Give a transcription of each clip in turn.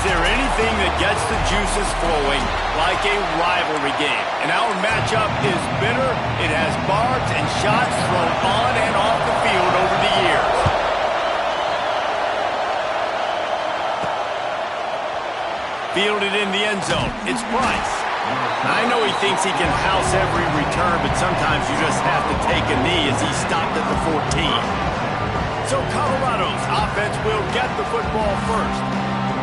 there anything that gets the juices flowing like a rivalry game? And our matchup is bitter. It has barbs and shots thrown on and off the field over the years. Fielded in the end zone. It's Price. I know he thinks he can house every return, but sometimes you just have to take a knee as he stopped at the 14. So Colorado's offense will get the football first.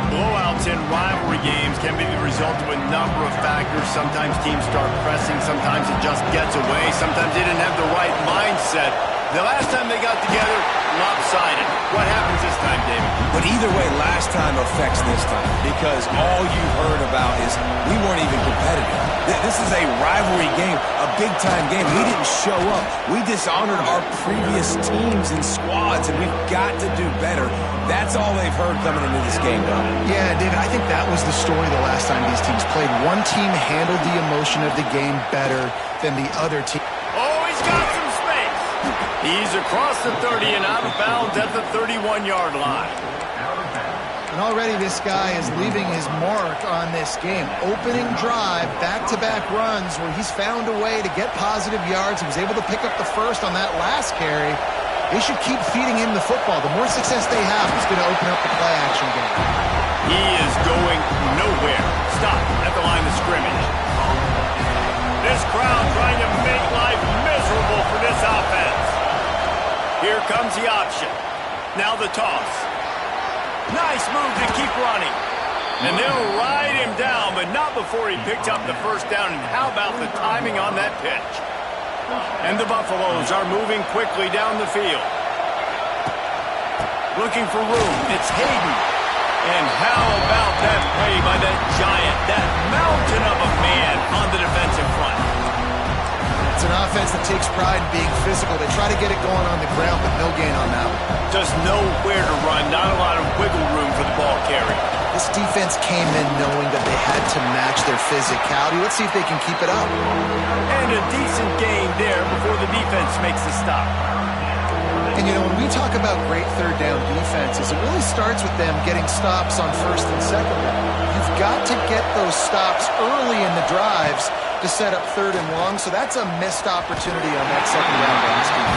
Blowouts in rivalry games can be the result of a number of factors. Sometimes teams start pressing. Sometimes it just gets away. Sometimes they didn't have the right mindset. The last time they got together, lopsided. What happens this time, David? But either way, last time affects this time because all you heard about is we weren't even competitive. This is a rivalry game, a big-time game. We didn't show up. We dishonored our previous teams and squads, and we've got to do better. That's all they've heard coming into this game, though. Yeah, David, I think that was the story the last time these teams played. One team handled the emotion of the game better than the other team. Oh, he's got some space. He's across the 30 and out of bounds at the 31-yard line. And already this guy is leaving his mark on this game. Opening drive, back-to-back runs where he's found a way to get positive yards. He was able to pick up the first on that last carry. They should keep feeding him the football. The more success they have, it's going to open up the play-action game. He is going nowhere. Stop at the line of scrimmage. This crowd trying to make life miserable for this offense. Here comes the option. Now the toss. Nice move to keep running. And they'll ride him down, but not before he picked up the first down. And how about the timing on that pitch? And the Buffaloes are moving quickly down the field. Looking for room. It's Hayden. And how about that play by that giant, that mountain of a man on the defensive front? It's an offense that takes pride in being physical. They try to get it going on the ground, but no gain on that one. Just nowhere to run. Not a lot of wiggle room for the ball carrier. This defense came in knowing that they had to match their physicality. Let's see if they can keep it up. And a decent gain there before the defense makes the stop. And, you know, when we talk about great third down defenses, it really starts with them getting stops on first and second down. You've got to get those stops early in the drives to set up third and long, so that's a missed opportunity on that second round basket.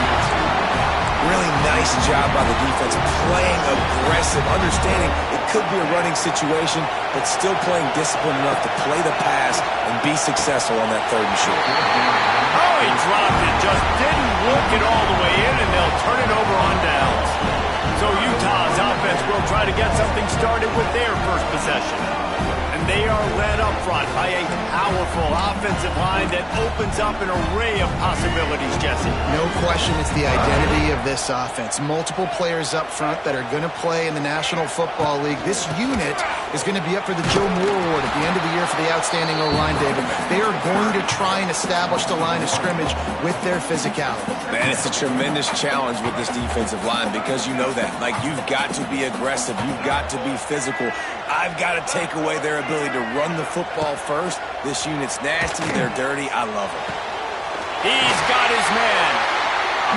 Really nice job by the defense, playing aggressive, understanding it could be a running situation, but still playing disciplined enough to play the pass and be successful on that third and short. Oh, he dropped it, just didn't look it all the way in, and they'll turn it over on downs. So Utah's offense will try to get something started with their first possession. And they are led up front by a powerful offensive line that opens up an array of possibilities, Jesse. No question it's the identity of this offense. Multiple players up front that are going to play in the National Football League. This unit is going to be up for the Joe Moore Award at the end of the year for the outstanding O-line, David. They are going to try and establish the line of scrimmage with their physicality. Man, it's a tremendous challenge with this defensive line because you know that. Like, you've got to be aggressive. You've got to be physical. I've got to take away their ability to run the football first. This unit's nasty. They're dirty. I love it. He's got his man.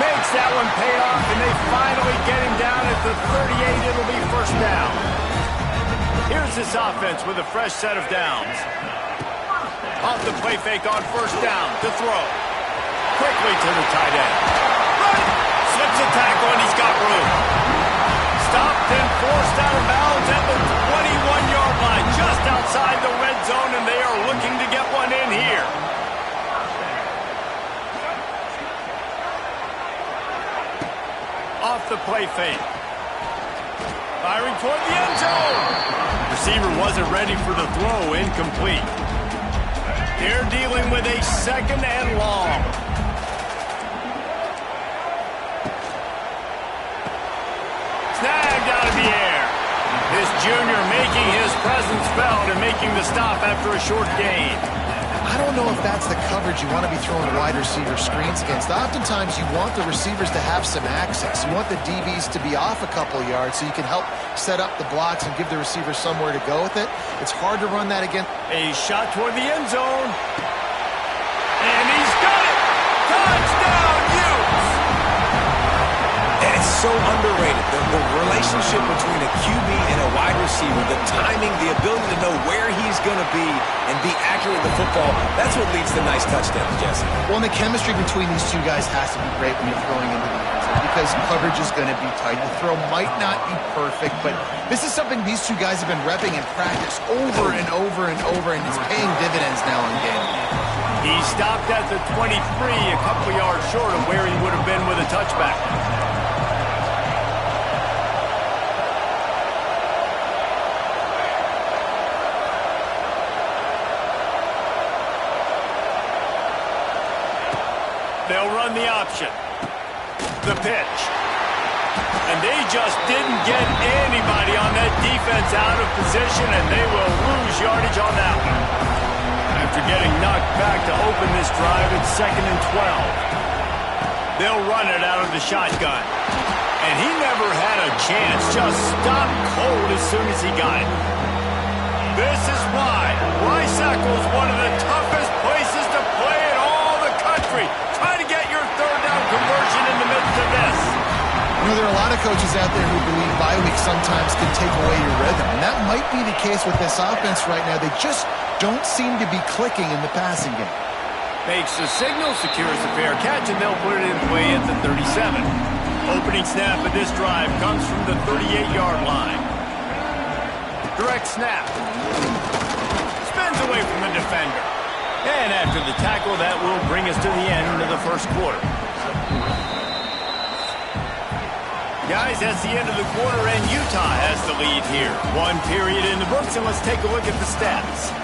Makes that one pay off, and they finally get him down at the 38. It'll be first down. Here's this offense with a fresh set of downs. Off the play fake on first down to throw. Quickly to the tight end. Run! Slips a tackle, and he's got room. Stopped and forced out of bounds at the 21-yard line, just outside the red zone, and they are looking to get one in here. Off the play fake. Firing toward the end zone. Receiver wasn't ready for the throw, incomplete. They're dealing with a second and long. Snagged out of the air. This junior making his presence felt and making the stop after a short gain. I don't know if that's the coverage you want to be throwing wide receiver screens against. Oftentimes you want the receivers to have some access. You want the DBs to be off a couple yards so you can help set up the blocks and give the receiver somewhere to go with it. It's hard to run that against. A shot toward the end zone. And he's got it! Touchdown, Utes! And it's so underrated. The relationship between a QB and a wide receiver, the timing, the ability to know where he's going to be and be accurate with the football, that's what leads to nice touchdowns, Jesse. Well, and the chemistry between these two guys has to be great when you're throwing into the end zone because coverage is going to be tight. The throw might not be perfect, but this is something these two guys have been repping in practice over and over and over, and it's paying dividends now in game. He stopped at the 23, a couple yards short of where he would have been with a touchback. They'll run the option. The pitch. And they just didn't get anybody on that defense out of position, and they will lose yardage on that one. After getting knocked back to open this drive, it's 2nd and 12. They'll run it out of the shotgun. And he never had a chance. Just stopped cold as soon as he got it. This is why Risackle is one of the toughest places to play in all the country. Try to get your third down conversion in the midst of this. You know, there are a lot of coaches out there who believe bye week sometimes can take away your rhythm, and that might be the case with this offense right now. They just don't seem to be clicking in the passing game. Makes the signal, secures the fair catch, and they'll put it in play at the 37. Opening snap of this drive comes from the 38-yard line. Direct snap. Spins away from the defender. And after the tackle, that will bring us to the end of the first quarter. Guys, that's the end of the quarter, and Utah has the lead here. One period in the books, and let's take a look at the stats.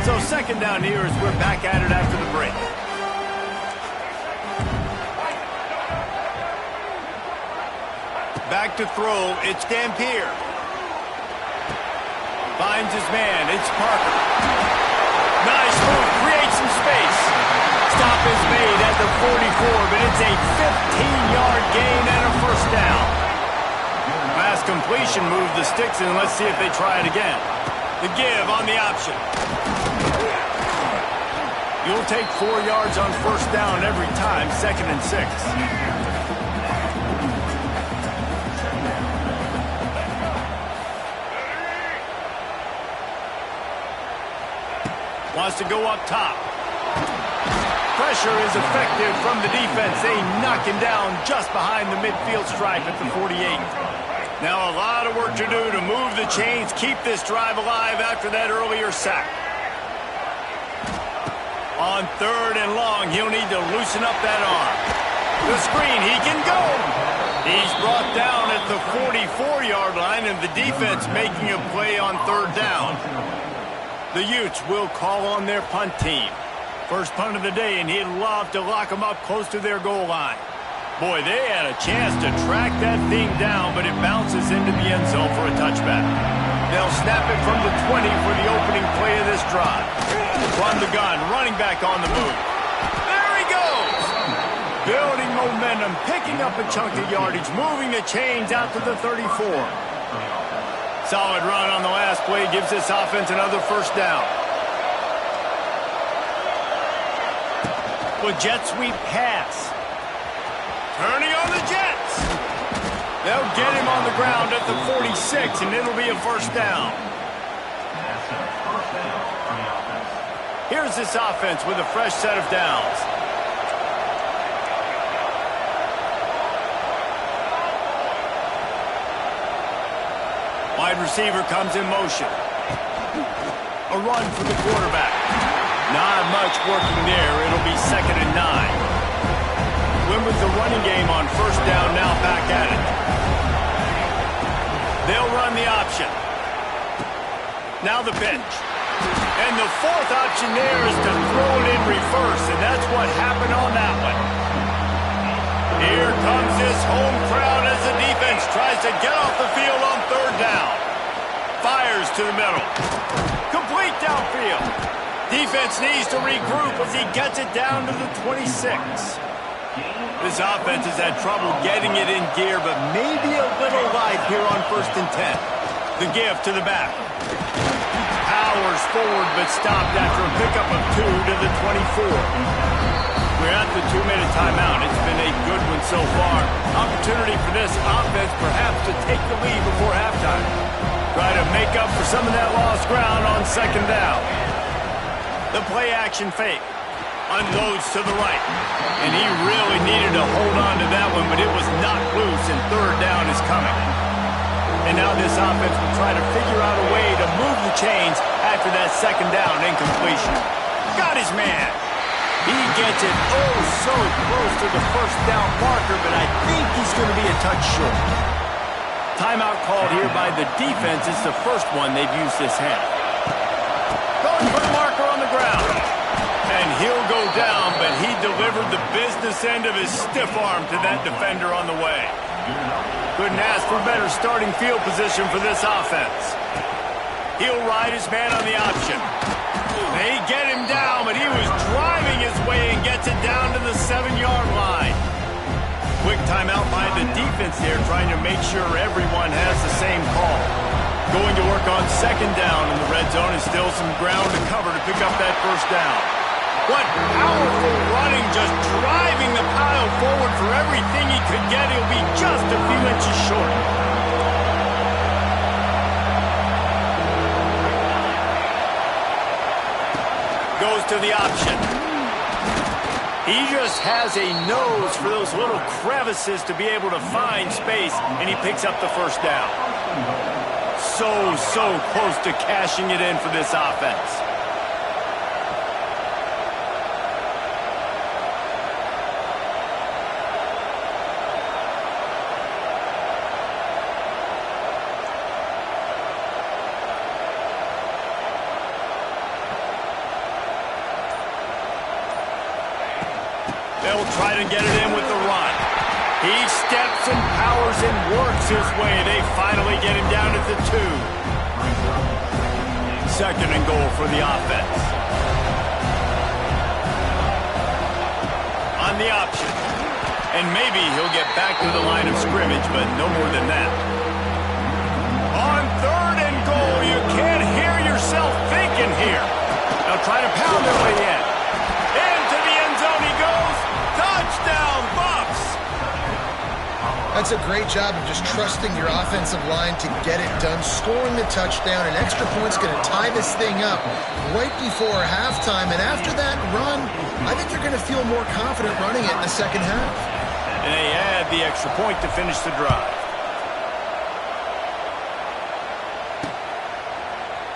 So second down here as we're back at it after the break. Back to throw, it's Dampier. Finds his man, it's Parker. Nice move, creates some space. Stop is made at the 44, but it's a 15-yard gain and a first down. Pass completion moved the sticks, and let's see if they try it again. The give on the option. You'll take 4 yards on first down every time, 2nd and 6. Wants to go up top. Pressure is effective from the defense. They knock him down just behind the midfield stripe at the 48. Now a lot of work to do to move the chains, keep this drive alive after that earlier sack. On 3rd and long, he'll need to loosen up that arm. The screen, he can go. He's brought down at the 44-yard line, and the defense making a play on 3rd down. The Utes will call on their punt team. First punt of the day, and he'd love to lock them up close to their goal line. Boy, they had a chance to track that thing down, but it bounces into the end zone for a touchback. They'll snap it from the 20 for the opening play of this drive. From the gun, running back on the move. There he goes! Building momentum, picking up a chunk of yardage, moving the chains out to the 34. Solid run on the last play gives this offense another first down. With jet sweep pass. Turning on the Jets. They'll get him on the ground at the 46, and it'll be a first down. Here's this offense with a fresh set of downs. Wide receiver comes in motion. A run for the quarterback. Not much working there. It'll be 2nd and 9. Win with the running game on first down, now back at it. They'll run the option. Now the pitch. And the 4th option there is to throw it in reverse, and that's what happened on that one. Here comes this home crowd as the defense tries to get off the field on 3rd down. Fires to the middle. Complete downfield. Defense needs to regroup as he gets it down to the 26. This offense has had trouble getting it in gear, but maybe a little life here on 1st and 10. The give to the back. Power powers forward, but stopped after a pickup of 2 to the 24. We're at the 2-minute timeout. It's been a good one so far. Opportunity for this offense perhaps to take the lead before halftime. Try to make up for some of that lost ground on second down. The play action fake. Unloads to the right. And he really needed to hold on to that one, but it was knocked loose, and third down is coming. And now this offense will try to figure out a way to move the chains after that second down incompletion. Got his man. He gets it oh so close to the first down marker, but I think he's going to be a touch short. Timeout called here by the defense. It's the first one they've used this half. Going for the marker on the ground. And he'll go down, but he delivered the business end of his stiff arm to that defender on the way. Couldn't ask for better starting field position for this offense. He'll ride his man on the option. They get him down, but he was driving his way and gets it down to the 7-yard line. Quick timeout by the defense there, trying to make sure everyone has the same call. Going to work on second down in the red zone, and still some ground to cover to pick up that first down. What powerful running, just driving the pile forward for everything he could get. He'll be just a few inches short. Goes to the option. He just has a nose for those little crevices to be able to find space, and he picks up the first down. So close to cashing it in for this offense. They'll try to get it in with the run. He steps and powers and works his way. They finally get him down at the 2. Second and goal for the offense. On the option. And maybe he'll get back to the line of scrimmage, but no more than that. On third and goal, you can't hear yourself thinking here. They'll try to pound their way in. Into the end zone he goes. Touchdown, Bucks! That's a great job of just trusting your offensive line to get it done, scoring the touchdown. An extra point's going to tie this thing up right before halftime. And after that run, I think they're going to feel more confident running it in the second half. And they add the extra point to finish the drive.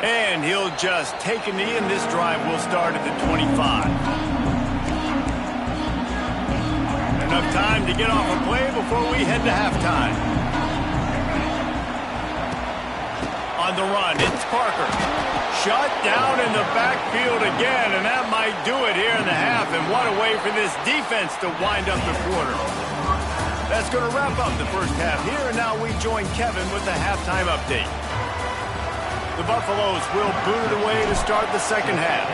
And he'll just take a knee, and this drive will start at the 25. Enough time to get off a play before we head to halftime. On the run, it's Parker. Shut down in the backfield again, and that might do it here in the half. And what a way for this defense to wind up the quarter. That's going to wrap up the first half here, and now we join Kevin with the halftime update. The Buffaloes will boot it away to start the second half.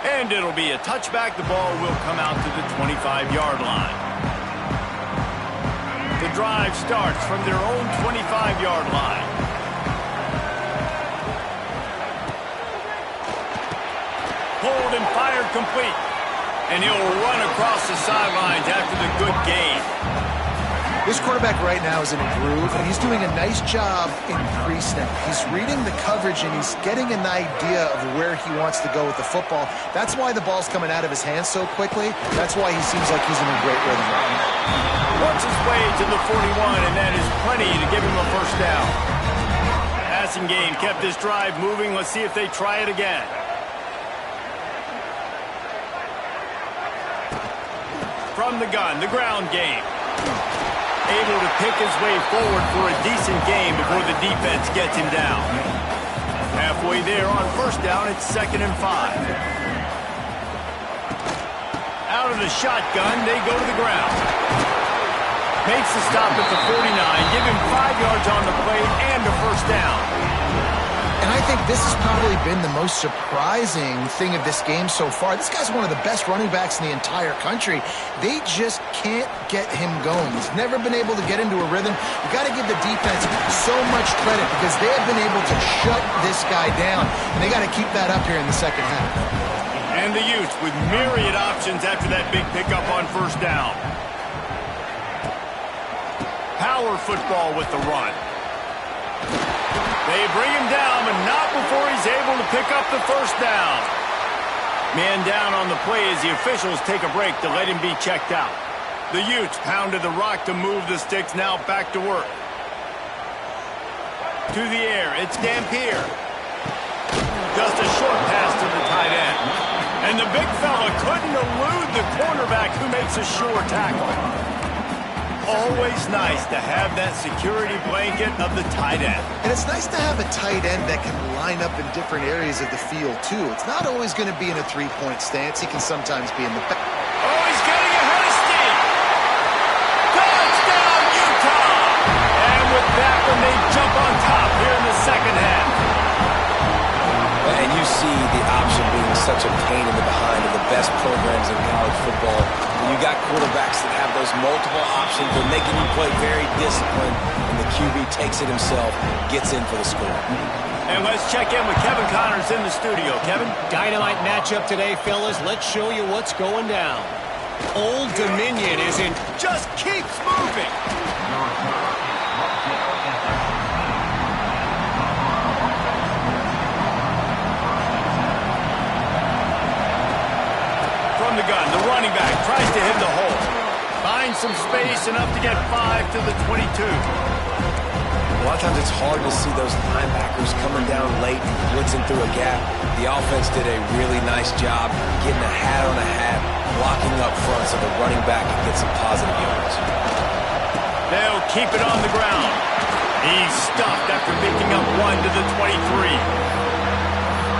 And it'll be a touchback. The ball will come out to the 25-yard line. The drive starts from their own 25-yard line. Pulled and fired complete. And he'll run across the sidelines after the good gain. This quarterback right now is in a groove, and he's doing a nice job in pre-snap. He's reading the coverage, and he's getting an idea of where he wants to go with the football. That's why the ball's coming out of his hands so quickly. That's why he seems like he's in a great rhythm right now. Works his way to the 41, and that is plenty to give him a first down. Passing game kept this drive moving. Let's see if they try it again. From the gun, the ground game. Able to pick his way forward for a decent game before the defense gets him down. Halfway there on first down, it's 2nd and 5. Out of the shotgun, they go to the ground. Makes the stop at the 49, give him 5 yards on the play and a first down. And I think this has probably been the most surprising thing of this game so far. This guy's one of the best running backs in the entire country. They just can't get him going. He's never been able to get into a rhythm. You got to give the defense so much credit because they have been able to shut this guy down, and they got to keep that up here in the second half. And the Utes with myriad options after that big pickup on first down. Power football with the run. They bring him down, but not before he's able to pick up the first down. Man down on the play as the officials take a break to let him be checked out. The Utes pounded the rock to move the sticks, now back to work. To the air, it's Dampier. Just a short pass to the tight end. And the big fella couldn't elude the cornerback who makes a sure tackle. Always nice to have that security blanket of the tight end. And it's nice to have a tight end that can line up in different areas of the field, too. It's not always going to be in a three-point stance. He can sometimes be in the back. Oh, he's getting ahead of steam. Touchdown, Utah! And with that one, they jump on top here in the second half. And you see the option being such a pain in the behind of the best programs in college football. When you got quarterbacks that have those multiple options, they're making you play very disciplined, and the QB takes it himself, gets in for the score. And let's check in with Kevin Connors in the studio. Kevin? Dynamite matchup today, fellas. Let's show you what's going down. Old Dominion is in. Just keeps moving. From the gun, the running back tries to hit the hole. Finds some space, enough to get 5 to the 22. A lot of times it's hard to see those linebackers coming down late and blitzing through a gap. The offense did a really nice job getting a hat on a hat, blocking up front so the running back can get some positive yards. They'll keep it on the ground. He's stuffed after picking up 1 to the 23.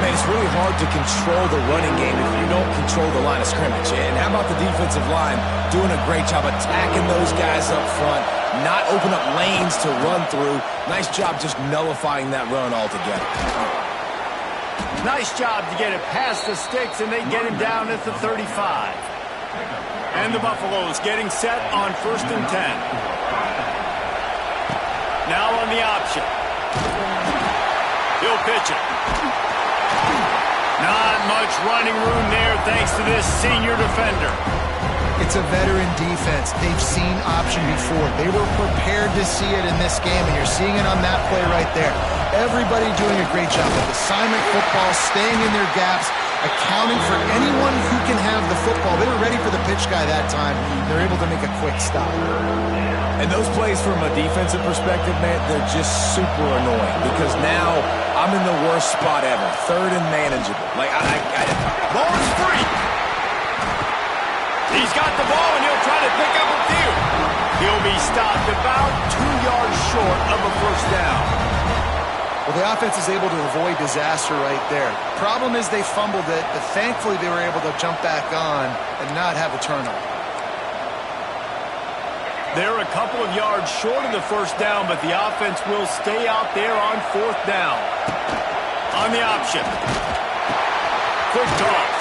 Man, it's really hard to control the running game if you don't control the line of scrimmage. And how about the defensive line doing a great job attacking those guys up front, not open up lanes to run through. Nice job just nullifying that run altogether. Nice job to get it past the sticks, and they get him down at the 35. And the Buffaloes getting set on 1st and 10. Now on the option. He'll pitch it. Not much running room there thanks to this senior defender. It's a veteran defense. They've seen option before. They were prepared to see it in this game, and you're seeing it on that play right there. Everybody doing a great job of assignment football, staying in their gaps, accounting for anyone who can have the football. They were ready for the pitch guy that time. They're able to make a quick stop. And those plays from a defensive perspective, man, they're just super annoying because now I'm in the worst spot ever. 3rd and manageable. Ball is free. He's got the ball, and he'll try to pick up a few. He'll be stopped about 2 yards short of a first down. Well, the offense is able to avoid disaster right there. Problem is they fumbled it, but thankfully they were able to jump back on and not have a turnover. They're a couple of yards short of the first down, but the offense will stay out there on 4th down. On the option. Quick toss.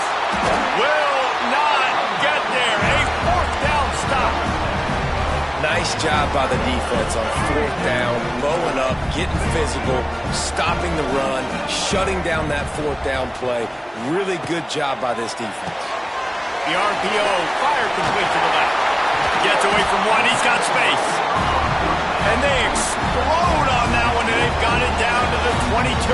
Will not get there. A 4th down stop. Nice job by the defense on 4th down, blowing up, getting physical, stopping the run, shutting down that 4th down play. Really good job by this defense. The RPO fire complete to the left. Gets away from one. He's got space. And they explode on that one, and they've got it down to the 22.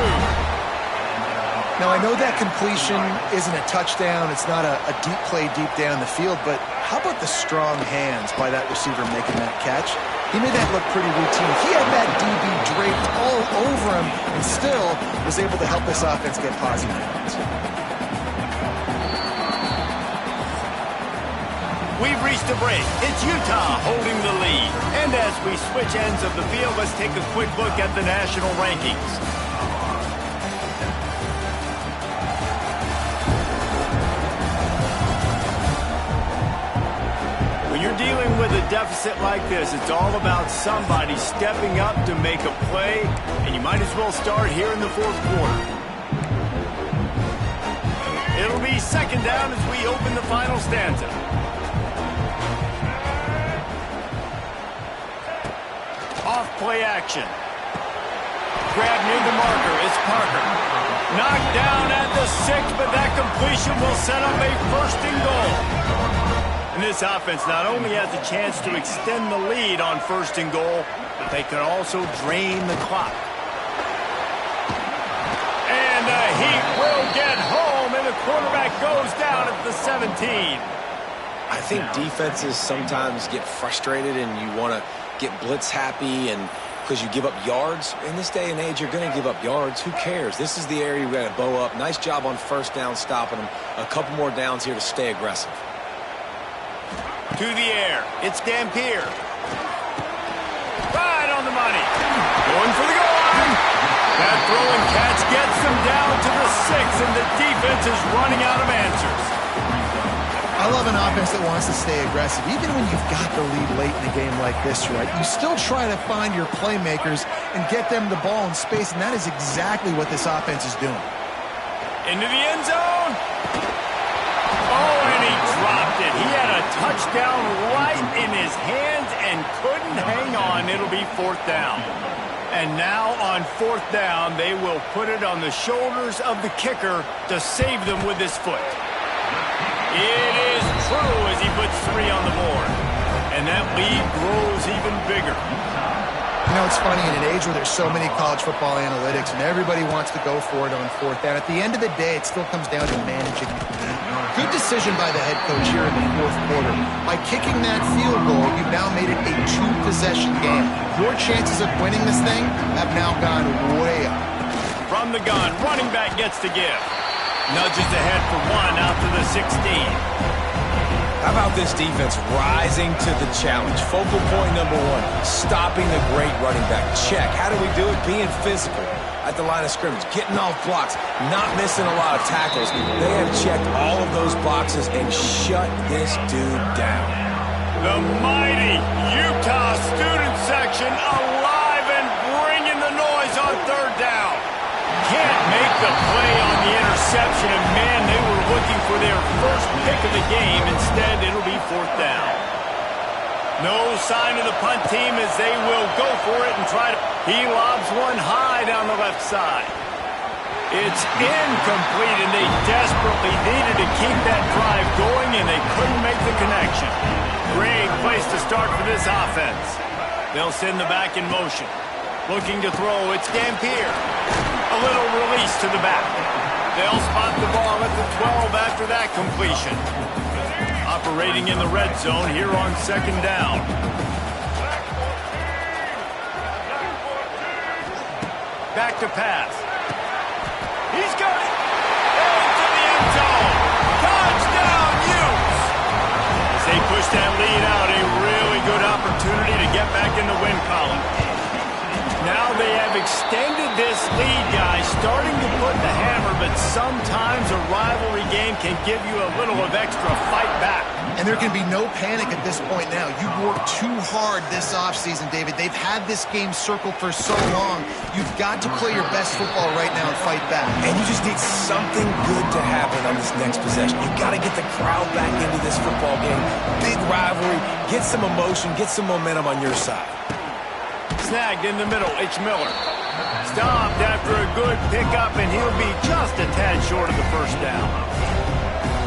Now, I know that completion isn't a touchdown. It's not a deep play deep down the field, but how about the strong hands by that receiver making that catch? He made that look pretty routine. He had that DB draped all over him and still was able to help this offense get positive yards. We've reached a break. It's Utah holding the lead. And as we switch ends of the field, let's take a quick look at the national rankings. When you're dealing with a deficit like this, it's all about somebody stepping up to make a play, and you might as well start here in the fourth quarter. It'll be second down as we open the final stanza. Off play action. Grab near the marker. It's Parker. Knocked down at the 6, but that completion will set up a first and goal. And this offense not only has a chance to extend the lead on first and goal, but they can also drain the clock. And the Heat will get home, and the quarterback goes down at the 17. I think defenses sometimes get frustrated and you want to get blitz happy and because you give up yards. In this day and age, you're going to give up yards. Who cares? This is the area you got to bow up. Nice job on first down stopping them. A couple more downs here to stay aggressive. To the air. It's Dampier. Right on the money. Going for the goal line. That throw and catch gets them down to the 6, and the defense is running out of answers. I love an offense that wants to stay aggressive. Even when you've got the lead late in a game like this, right, you still try to find your playmakers and get them the ball in space, and that is exactly what this offense is doing. Into the end zone. Oh, and he dropped it. He had a touchdown right in his hands and couldn't hang on. It'll be fourth down. And now on fourth down, they will put it on the shoulders of the kicker to save them with his foot. It is true as he puts 3 on the board. And that lead grows even bigger. You know, it's funny, in an age where there's so many college football analytics and everybody wants to go for it on fourth down, at the end of the day, it still comes down to managing the game. Good decision by the head coach here in the fourth quarter. By kicking that field goal, you've now made it a 2-possession game. Your chances of winning this thing have now gone way up. From the gun, running back gets to give. Nudges ahead for 1 out to the 16. How about this defense rising to the challenge? Focal point number 1, stopping the great running back. Check. How do we do it? Being physical at the line of scrimmage, getting off blocks, not missing a lot of tackles. They have checked all of those boxes and shut this dude down. The mighty Utah student section alive and bringing the noise on third down. Can't make the play on the interception, and man, they were looking for their first pick of the game. Instead, it'll be fourth down. No sign of the punt team as they will go for it and try to... He lobs one high down the left side. It's incomplete, and they desperately needed to keep that drive going, and they couldn't make the connection. Great place to start for this offense. They'll send the back in motion. Looking to throw, it's Dampier. A little release to the back. They'll spot the ball at the 12 after that completion. Operating in the red zone here on second down. Back to pass. He's got it. Into the end zone. Touchdown, Utes. As they push that lead out, a really good opportunity to get back in the win column. Now they have extended this lead, guys, starting to put the hammer, but sometimes a rivalry game can give you a little of extra fight back. And there can be no panic at this point now. You've worked too hard this offseason, David. They've had this game circled for so long. You've got to play your best football right now and fight back. And you just need something good to happen on this next possession. You've got to get the crowd back into this football game. Big rivalry. Get some emotion. Get some momentum on your side. Snagged in the middle, it's Miller. Stopped after a good pickup, and he'll be just a tad short of the first down.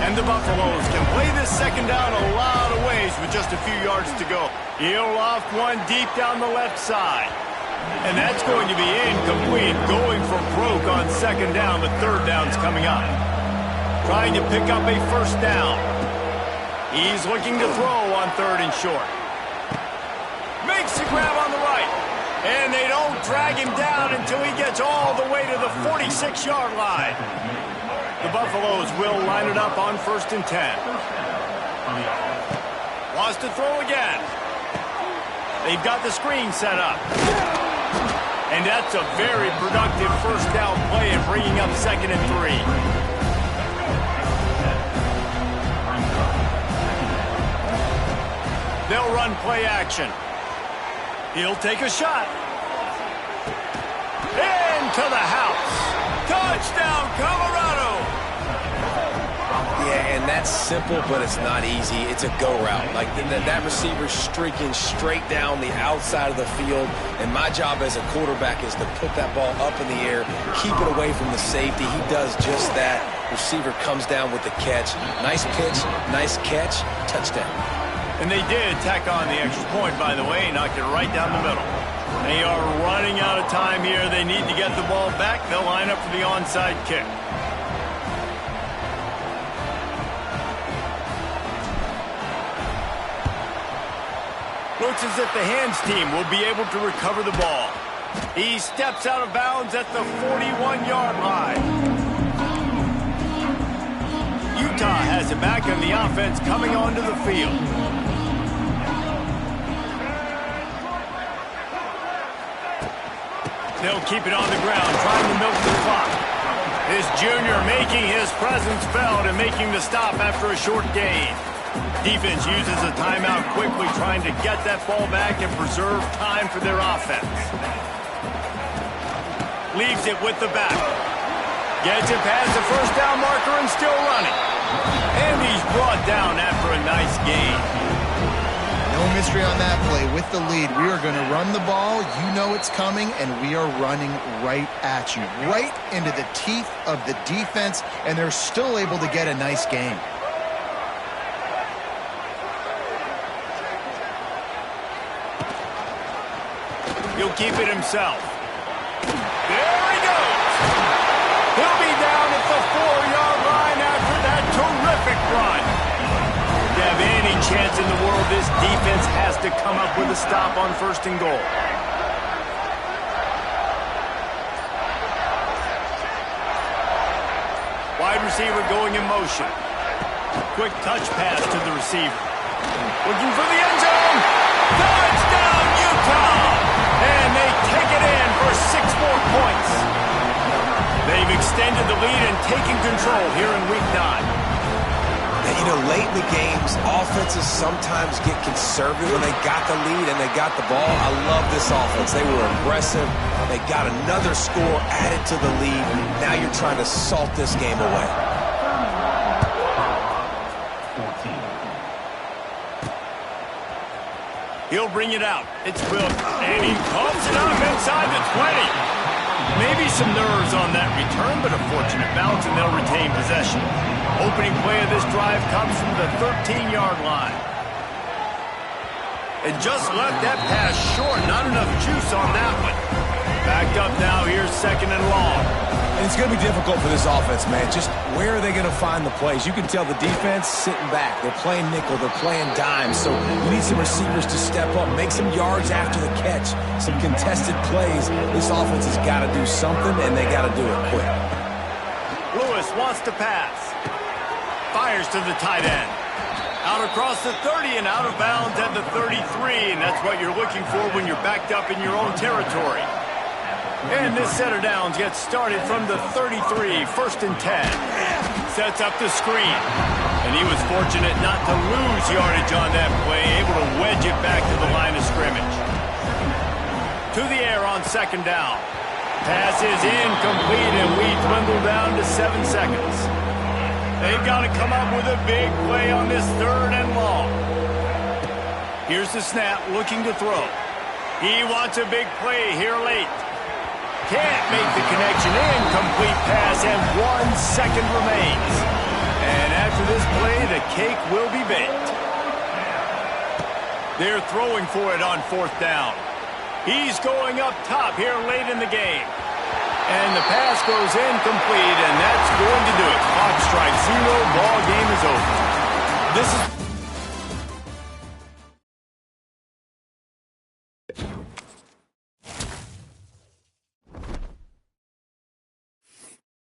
And the Buffaloes can play this second down a lot of ways with just a few yards to go. He'll loft one deep down the left side. And that's going to be incomplete, going for broke on second down. The third down's coming up. Trying to pick up a first down. He's looking to throw on third and short. Makes the grab on the right. And they don't drag him down until he gets all the way to the 46-yard line. The Buffaloes will line it up on 1st and 10. Wants to throw again. They've got the screen set up. And that's a very productive first down play and bringing up 2nd and 3. They'll run play action. He'll take a shot. Into the house. Touchdown, Colorado. Yeah, and that's simple, but it's not easy. It's a go route. Like that receiver's streaking straight down the outside of the field, and my job as a quarterback is to put that ball up in the air, keep it away from the safety. He does just that. Receiver comes down with the catch. Nice pitch, nice catch, touchdown. And they did tack on the extra point, by the way, knocked it right down the middle. They are running out of time here. They need to get the ball back. They'll line up for the onside kick. Looks as if the hands team will be able to recover the ball. He steps out of bounds at the 41-yard line. Utah has it back, and the offense coming onto the field. They'll keep it on the ground, trying to milk the clock. This junior making his presence felt and making the stop after a short gain. Defense uses a timeout quickly, trying to get that ball back and preserve time for their offense. Leaves it with the back. Gets it past the first down marker and still running. And he's brought down after a nice gain. No mystery on that play. With the lead, we are going to run the ball. You know it's coming, and we are running right at you, right into the teeth of the defense, and they're still able to get a nice gain. He'll keep it himself. There he goes. He'll be down at the 4-yard line after that terrific run. To have any chance in the world, this defense has to come up with a stop on 1st and goal. Wide receiver going in motion. Quick touch pass to the receiver. Looking for the end zone. Touchdown, Utah! And they take it in for 6 more points. They've extended the lead and taken control here in Week 9. You know, late in the games, offenses sometimes get conservative when they got the lead and they got the ball. I love this offense. They were aggressive. They got another score added to the lead. Now you're trying to salt this game away. He'll bring it out. It's Wilk, and he pumps it up inside the 20. Maybe some nerves on that return, but a fortunate bounce, and they'll retain possession. Opening play of this drive comes from the 13-yard line. And just left that pass short. Not enough juice on that one. Backed up now. Here's 2nd and long. And it's going to be difficult for this offense, man. Just where are they going to find the plays? You can tell the defense sitting back. They're playing nickel. They're playing dime. So you need some receivers to step up, make some yards after the catch, some contested plays. This offense has got to do something, and they got to do it quick. Lewis wants to pass. Fires to the tight end. Out across the 30 and out of bounds at the 33, and that's what you're looking for when you're backed up in your own territory. And this set of downs gets started from the 33, 1st and 10. Sets up the screen. And he was fortunate not to lose yardage on that play, able to wedge it back to the line of scrimmage. To the air on 2nd down. Pass is incomplete, and we dwindle down to 7 seconds. They've got to come up with a big play on this 3rd and long. Here's the snap, looking to throw. He wants a big play here late. Can't make the connection. Incomplete pass, and 1 second remains. And after this play, the cake will be baked. They're throwing for it on 4th down. He's going up top here late in the game. And the pass goes incomplete, and that's going to do it. Clock strikes 0. Ball game is over. This is...